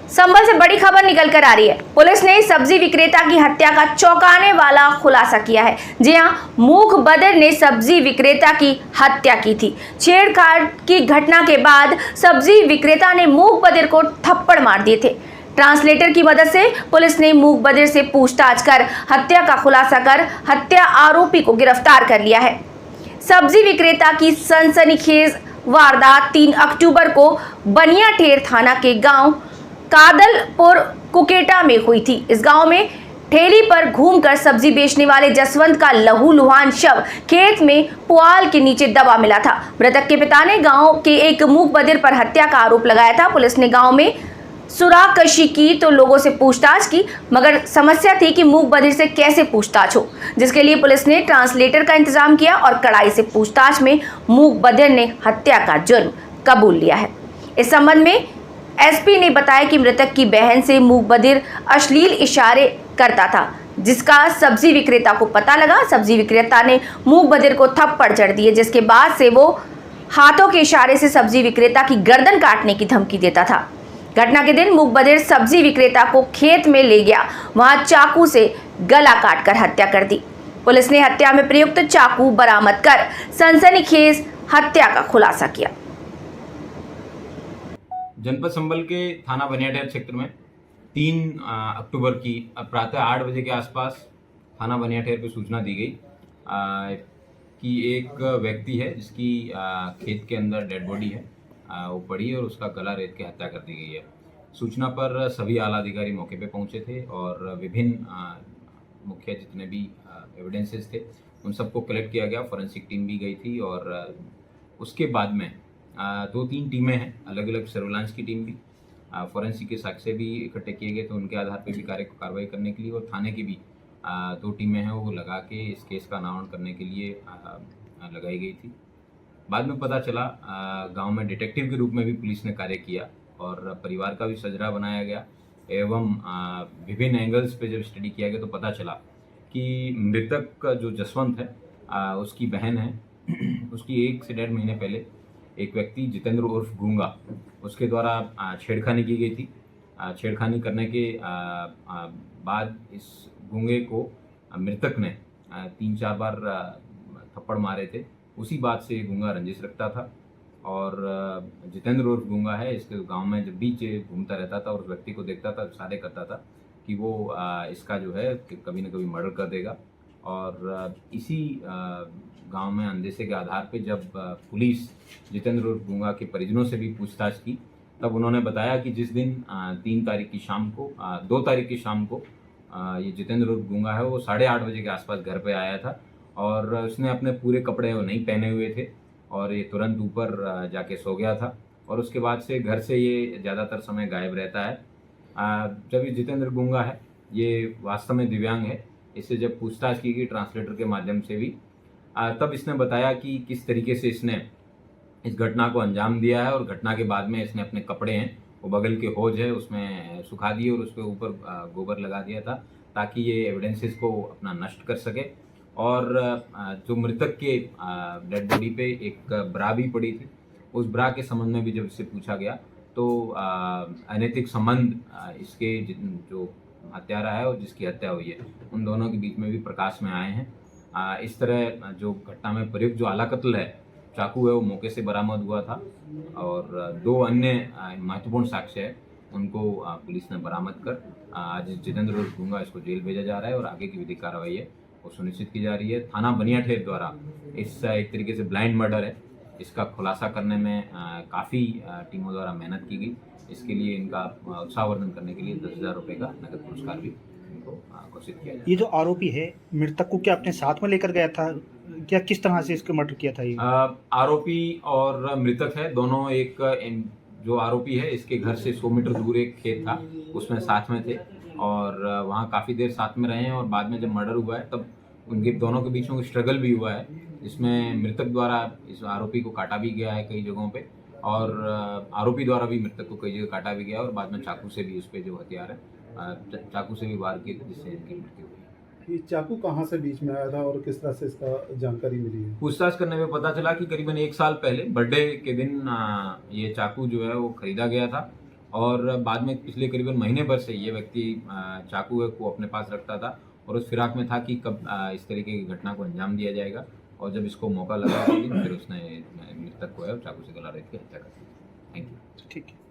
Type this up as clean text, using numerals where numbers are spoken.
संभल से बड़ी खबर निकल कर आ रही है। पुलिस ने सब्जी विक्रेता की हत्या का चौंकाने वाला खुलासा किया है। जी हां, मूक बधिर ने सब्जी विक्रेता की हत्या की थी। छेड़छाड़ की घटना के बाद सब्जी विक्रेता ने मूक बधिर को थप्पड़ मार दिए थे। ट्रांसलेटर की मदद से पुलिस ने मूक बधिर से पूछताछ कर हत्या का खुलासा कर हत्या आरोपी को गिरफ्तार कर लिया है। सब्जी विक्रेता की सनसनीखेज वारदात 3 अक्टूबर को बनियाठेर थाना के गांव कादलपुर कुकेटा में हुई थी। इस गांव में ठेली पर घूमकर सब्जी बेचने वाले जसवंत का लहूलुहान शव खेत में पुआल के नीचे दबा मिला था। मृतक के पिता ने गांव के एक मूक बधिर पर हत्या का आरोप लगाया था। पुलिस ने गांव में सुरागकशी की तो लोगों से पूछताछ की, मगर समस्या थी कि मूक बधिर से कैसे पूछताछ हो, जिसके लिए पुलिस ने ट्रांसलेटर का इंतजाम किया और कड़ाई से पूछताछ में मूक बधिर ने हत्या का जुर्म कबूल लिया है। इस संबंध में एसपी ने बताया कि मृतक की बहन से मूक बधिर अश्लील इशारे करता था, जिसका सब्जी विक्रेता को पता लगा। सब्जी विक्रेता ने मूक बधिर को थप्पड़ जड़ दिए, जिसके बाद से वो हाथों के इशारे से सब्जी विक्रेता की गर्दन काटने की धमकी देता था। घटना के दिन मूक बधिर सब्जी विक्रेता को खेत में ले गया, वहां चाकू से गला काटकर हत्या कर दी। पुलिस ने हत्या में प्रयुक्त चाकू बरामद कर सनसनीखेज हत्या का खुलासा किया। जनपद संभल के थाना बनियाठेर क्षेत्र में 3 अक्टूबर की प्रातः 8 बजे के आसपास थाना बनियाठेर पे सूचना दी गई कि एक व्यक्ति है जिसकी खेत के अंदर डेड बॉडी है, वो पड़ी और उसका गला रेत के हत्या कर दी गई है। सूचना पर सभी आला अधिकारी मौके पे पहुंचे थे और विभिन्न मुख्य जितने भी एविडेंसेस थे उन सबको कलेक्ट किया गया। फॉरेंसिक टीम भी गई थी और उसके बाद में 2-3 टीमें हैं, अलग अलग सर्विलांस की टीम भी, फॉरेंसिक के साक्ष्य भी इकट्ठे किए गए, तो उनके आधार पर भी कार्रवाई करने के लिए और थाने की भी 2 टीमें हैं वो लगा के इस केस का अनावरण करने के लिए लगाई गई थी। बाद में पता चला गांव में डिटेक्टिव के रूप में भी पुलिस ने कार्य किया और परिवार का भी सजरा बनाया गया एवं विभिन्न एंगल्स पे जब स्टडी किया गया तो पता चला कि मृतक का जो जसवंत है उसकी बहन है उसकी 1 से 1.5 महीने पहले एक व्यक्ति जितेंद्र उर्फ गूंगा उसके द्वारा छेड़खानी की गई थी। छेड़खानी करने के बाद इस गूंगे को मृतक ने 3-4 बार थप्पड़ मारे थे। उसी बात से गूंगा रंजिश रखता था और जितेंद्र उर्फ गूंगा है, इसके गांव में जब बीच घूमता रहता था और उस व्यक्ति को देखता था, इशारे करता था कि वो इसका जो है कभी न कभी मर्डर कर देगा। और इसी गांव में अंदेशे के आधार पे जब पुलिस जितेंद्र उर्फ गूंगा के परिजनों से भी पूछताछ की तब उन्होंने बताया कि जिस दिन 3 तारीख की शाम को 2 तारीख की शाम को ये जितेंद्र उर्फ गूंगा है वो 8:30 बजे के आसपास घर पे आया था और उसने अपने पूरे कपड़े वो नहीं पहने हुए थे और ये तुरंत ऊपर जाके सो गया था और उसके बाद से घर से ये ज़्यादातर समय गायब रहता है। जब ये जितेंद्र गूंगा है ये वास्तव में दिव्यांग है, इससे जब पूछताछ की गई ट्रांसलेटर के माध्यम से भी तब इसने बताया कि किस तरीके से इसने इस घटना को अंजाम दिया है और घटना के बाद में इसने अपने कपड़े हैं वो बगल के हौज है उसमें सुखा दिए और उसके ऊपर गोबर लगा दिया था ताकि ये एविडेंसेस को अपना नष्ट कर सके। और जो मृतक के डेड बॉडी पे एक ब्रा भी पड़ी थी, उस ब्रा के संबंध में भी जब इससे पूछा गया तो अनैतिक संबंध इसके जो हत्यारा है और जिसकी हत्या हुई है उन दोनों के बीच में भी प्रकाश में आए हैं। इस तरह जो घटना में प्रयुक्त जो आला कत्ल है चाकू है वो मौके से बरामद हुआ था और 2 अन्य महत्वपूर्ण साक्ष्य है उनको पुलिस ने बरामद कर आज जितेंद्र उर्फ गूंगा इसको जेल भेजा जा रहा है और आगे की विधिक कार्रवाई है वो सुनिश्चित की जा रही है। थाना बनियाठेर द्वारा इस एक तरीके से ब्लाइंड मर्डर है, इसका खुलासा करने में काफ़ी टीमों द्वारा मेहनत की गई। इसके लिए इनका उत्साहवर्धन करने के लिए 10,000 रुपये का नकद पुरस्कार भी इनको घोषित किया। ये जो आरोपी है मृतक को क्या अपने साथ में लेकर गया था, क्या किस तरह से इसको मर्डर किया था? ये आरोपी और मृतक है दोनों एक जो आरोपी है इसके घर से 100 मीटर दूर एक खेत था उसमें साथ में थे और वहाँ काफ़ी देर साथ में रहे हैं और बाद में जब मर्डर हुआ है तब उनके दोनों के बीच में स्ट्रगल भी हुआ है जिसमें मृतक द्वारा इस आरोपी को काटा भी गया है कई जगहों पे और आरोपी द्वारा भी मृतक को कई जगह काटा भी गया और बाद में चाकू से भी उस पर जो हथियार है चाकू से भी वार किए थे जिससे इनकी मृत्यु हुई। ये चाकू कहाँ से बीच में आया था और किस तरह से इसका जानकारी मिली है? पूछताछ करने में पता चला कि करीबन 1 साल पहले बर्थडे के दिन ये चाकू जो है वो खरीदा गया था और बाद में पिछले करीबन महीने भर से ये व्यक्ति चाकू को अपने पास रखता था और उस फिराक में था कि कब इस तरीके की घटना को अंजाम दिया जाएगा। और जब इसको मौका लगा फिर उसने मृतक को है चाकू से गला रेत के हत्या कर दी। Thank you. ठीक है।